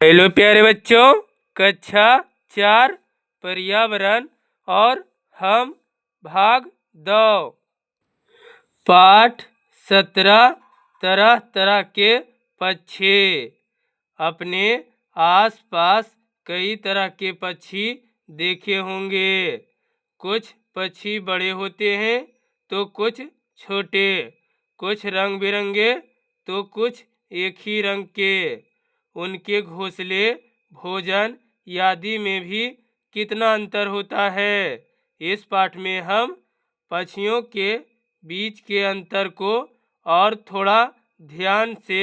Hello प्यारे बच्चों, कक्षा 4 पर्यावरण और हम भाग 2 पाठ 17 तरह तरह के पक्षी। अपने आसपास कई तरह के पक्षी देखे होंगे। कुछ पक्षी बड़े होते हैं तो कुछ छोटे, कुछ रंग बिरंगे तो कुछ एक ही रंग के। उनके घोंसले, भोजन आदि में भी कितना अंतर होता है। इस पाठ में हम पक्षियों के बीच के अंतर को और थोड़ा ध्यान से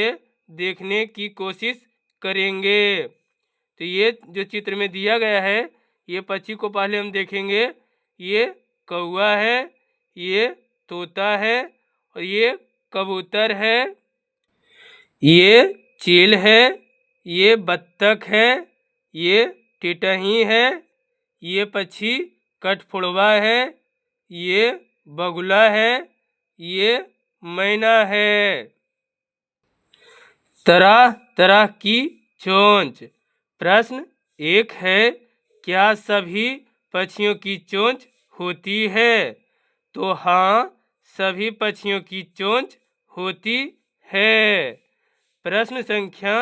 देखने की कोशिश करेंगे। तो ये जो चित्र में दिया गया है, ये पक्षी को पहले हम देखेंगे। ये कौवा है, ये तोता है और ये कबूतर है, ये चील है, ये बत्तख है, ये टिटही है, ये पक्षी कठफोड़वा है, ये बगुला है, ये मैना है। तरह तरह की चोंच। प्रश्न 1 है, क्या सभी पक्षियों की चोंच होती है? तो हाँ, सभी पक्षियों की चोंच होती है। प्रश्न संख्या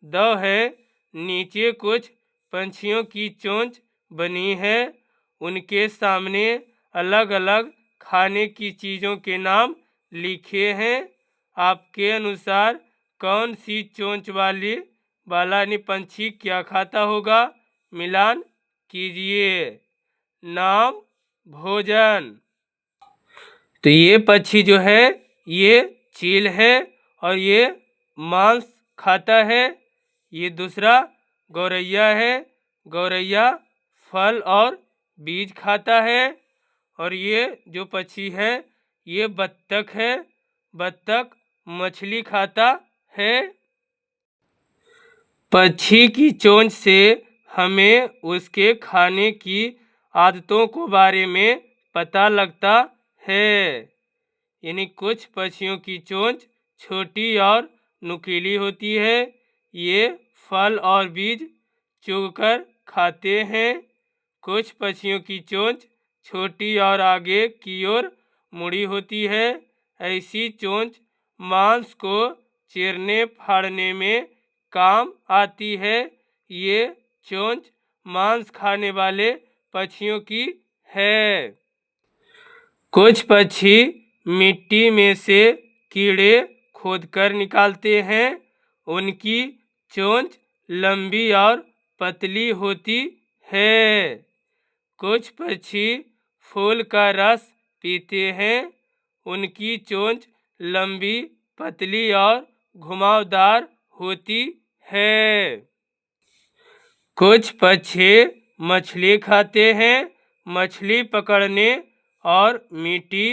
2 है, नीचे कुछ पंछियों की चोंच बनी है। उनके सामने अलग अलग खाने की चीज़ों के नाम लिखे हैं। आपके अनुसार कौन सी चोंच वाला पंछी क्या खाता होगा? मिलान कीजिए। नाम, भोजन। तो ये पक्षी जो है ये चील है और ये मांस खाता है। ये दूसरा गौरैया है, गौरैया फल और बीज खाता है। और ये जो पक्षी है ये बत्तख है, बत्तख मछली खाता है। पक्षी की चोंच से हमें उसके खाने की आदतों को बारे में पता लगता है। यानी कुछ पक्षियों की चोंच छोटी और नुकीली होती है। ये फल और बीज चुगकर खाते हैं। कुछ पक्षियों की चोंच छोटी और आगे की ओर मुड़ी होती है। ऐसी चोंच मांस को चीरने फाड़ने में काम आती है। ये चोंच मांस खाने वाले पक्षियों की है। कुछ पक्षी मिट्टी में से कीड़े खोदकर निकालते हैं। उनकी चोंच लंबी और पतली होती है। कुछ पक्षी फूल का रस पीते हैं। उनकी चोंच लंबी, पतली और घुमावदार होती है। कुछ पक्षी मछली खाते हैं। मछली पकड़ने और मिट्टी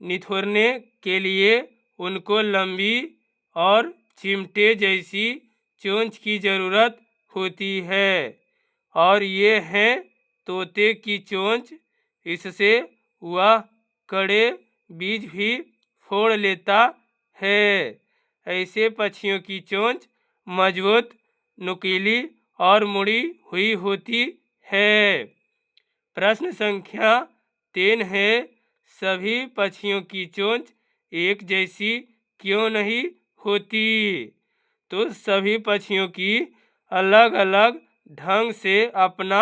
निथोरने के लिए उनको लंबी और चिमटे जैसी चोंच की ज़रूरत होती है। और ये हैं तोते की चोंच। इससे वह कड़े बीज भी फोड़ लेता है। ऐसे पक्षियों की चोंच मजबूत, नुकीली और मुड़ी हुई होती है। प्रश्न संख्या 3 है, सभी पक्षियों की चोंच एक जैसी क्यों नहीं होती? तो सभी पक्षियों की अलग अलग ढंग से अपना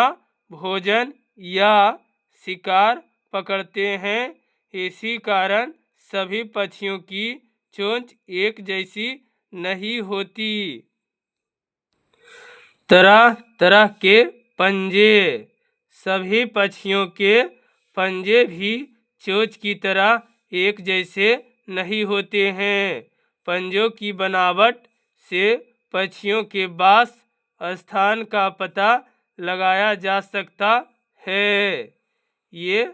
भोजन या शिकार पकड़ते हैं। इसी कारण सभी पक्षियों की चोंच एक जैसी नहीं होती। तरह तरह के पंजे। सभी पक्षियों के पंजे भी चोंच की तरह एक जैसे नहीं होते हैं। पंजों की बनावट से पक्षियों के वास स्थान का पता लगाया जा सकता है। ये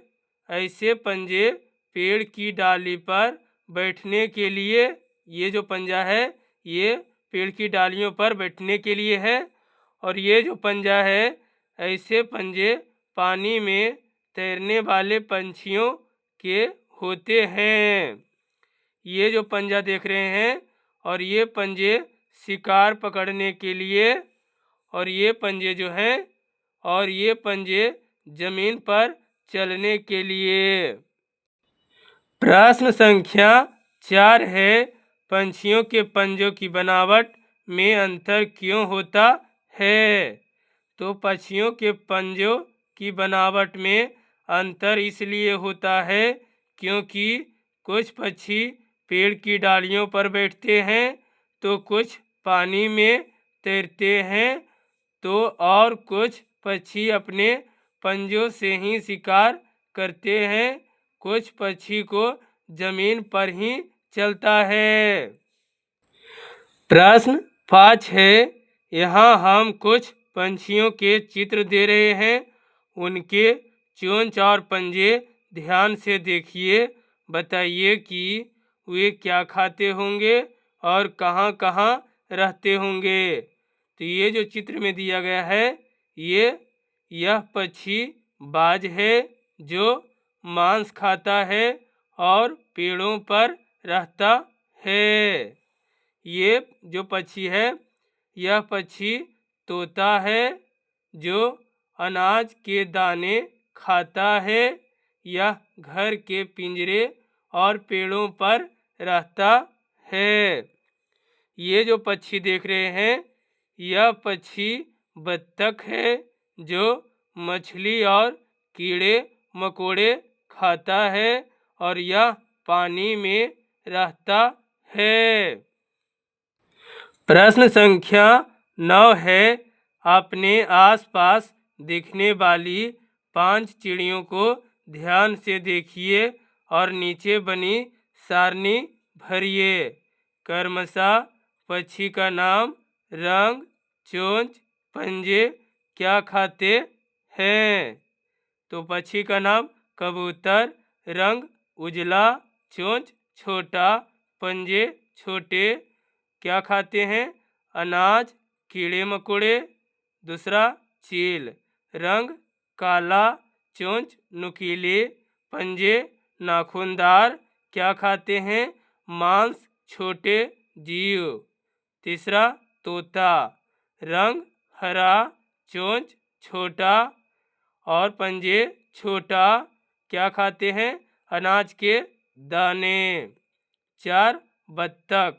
ऐसे पंजे पेड़ की डाली पर बैठने के लिए, ये जो पंजा है ये पेड़ की डालियों पर बैठने के लिए है। और ये जो पंजा है, ऐसे पंजे पानी में तैरने वाले पंछियों के होते हैं। ये जो पंजा देख रहे हैं और ये पंजे शिकार पकड़ने के लिए और ये पंजे जो हैं और ये पंजे जमीन पर चलने के लिए। प्रश्न संख्या 4 है, पंछियों के पंजों की बनावट में अंतर क्यों होता है? तो पक्षियों के पंजों की बनावट में अंतर इसलिए होता है क्योंकि कुछ पक्षी पेड़ की डालियों पर बैठते हैं तो कुछ पानी में तैरते हैं तो और कुछ पक्षी अपने पंजों से ही शिकार करते हैं। कुछ पक्षी को जमीन पर ही चलता है। प्रश्न 5 है, यहाँ हम कुछ पंछियों के चित्र दे रहे हैं, उनके चोंच और पंजे ध्यान से देखिए। बताइए कि वे क्या खाते होंगे और कहाँ कहाँ रहते होंगे। तो ये जो चित्र में दिया गया है यह पक्षी बाज है जो मांस खाता है और पेड़ों पर रहता है। ये जो पक्षी है यह पक्षी तोता है जो अनाज के दाने खाता है। यह घर के पिंजरे और पेड़ों पर रहता है। ये जो पक्षी देख रहे हैं यह पक्षी बत्तख है जो मछली और कीड़े मकोड़े खाता है और यह पानी में रहता है। प्रश्न संख्या 9 है, अपने आसपास दिखने वाली 5 चिड़ियों को ध्यान से देखिए और नीचे बनी सारणी भरिए। क्रमशः पक्षी का नाम, रंग, चोंच, पंजे क्या खाते हैं। तो पक्षी का नाम कबूतर, रंग उजला, चोंच छोटा, पंजे छोटे, क्या खाते हैं, अनाज, कीड़े मकोड़े। दूसरा चील, रंग काला, चोंच नुकीले, पंजे नाखूनदार, क्या खाते हैं, मांस, छोटे जीव। तीसरा तोता, रंग हरा, चोंच छोटा और पंजे छोटा, क्या खाते हैं, अनाज के दाने। 4 बत्तख,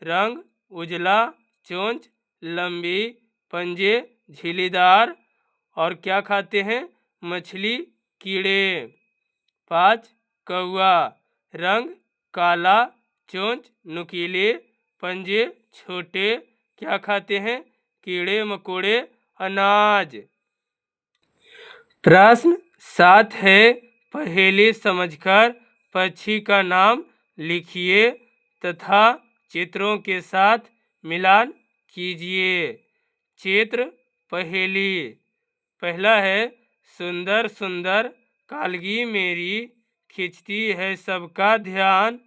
रंग उजला, चोंच लंबी, पंजे झिल्लीदार और क्या खाते हैं, मछली कीड़े। 5 कौआ, रंग काला, चोंच नुकीले, पंजे छोटे, क्या खाते हैं, कीड़े मकोड़े, अनाज। प्रश्न 7 है, पहेली समझकर पक्षी का नाम लिखिए तथा चित्रों के साथ मिलान कीजिए। चित्र पहेली। पहला है, सुंदर सुंदर कालगी मेरी खिंचती है सबका ध्यान,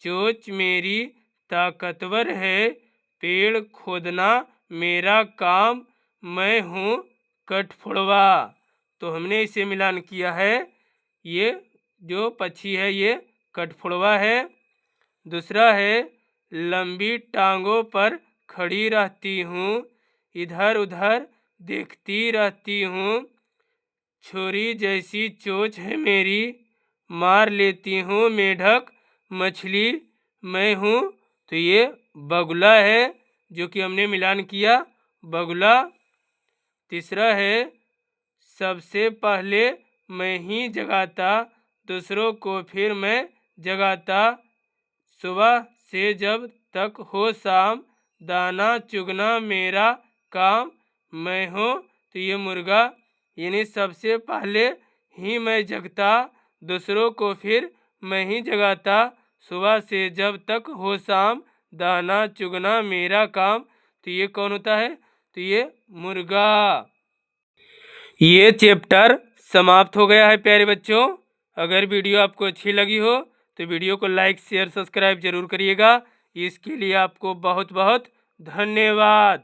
चोंच मेरी ताकतवर है, पेड़ खोदना मेरा काम, मैं हूँ कठफोड़वा। तो हमने इसे मिलान किया है, ये जो पक्षी है ये कठफोड़वा है। दूसरा है, लंबी टांगों पर खड़ी रहती हूँ, इधर उधर देखती रहती हूँ, छुरी जैसी चोंच है मेरी, मार लेती हूँ मेढक मछली मैं हूँ। तो ये बगुला है जो कि हमने मिलान किया, बगुला। तीसरा है, सबसे पहले मैं ही जगाता, दूसरों को फिर मैं जगाता, सुबह से जब तक हो शाम, दाना चुगना मेरा काम, मैं हूँ। तो ये मुर्गा, यानी सबसे पहले ही मैं जगता, दूसरों को फिर मैं ही जगाता, सुबह से जब तक हो शाम, दाना चुगना मेरा काम। तो ये कौन होता है, तो ये मुर्गा। ये चैप्टर समाप्त हो गया है प्यारे बच्चों। अगर वीडियो आपको अच्छी लगी हो तो वीडियो को लाइक शेयर सब्सक्राइब जरूर करिएगा। इसके लिए आपको बहुत बहुत धन्यवाद।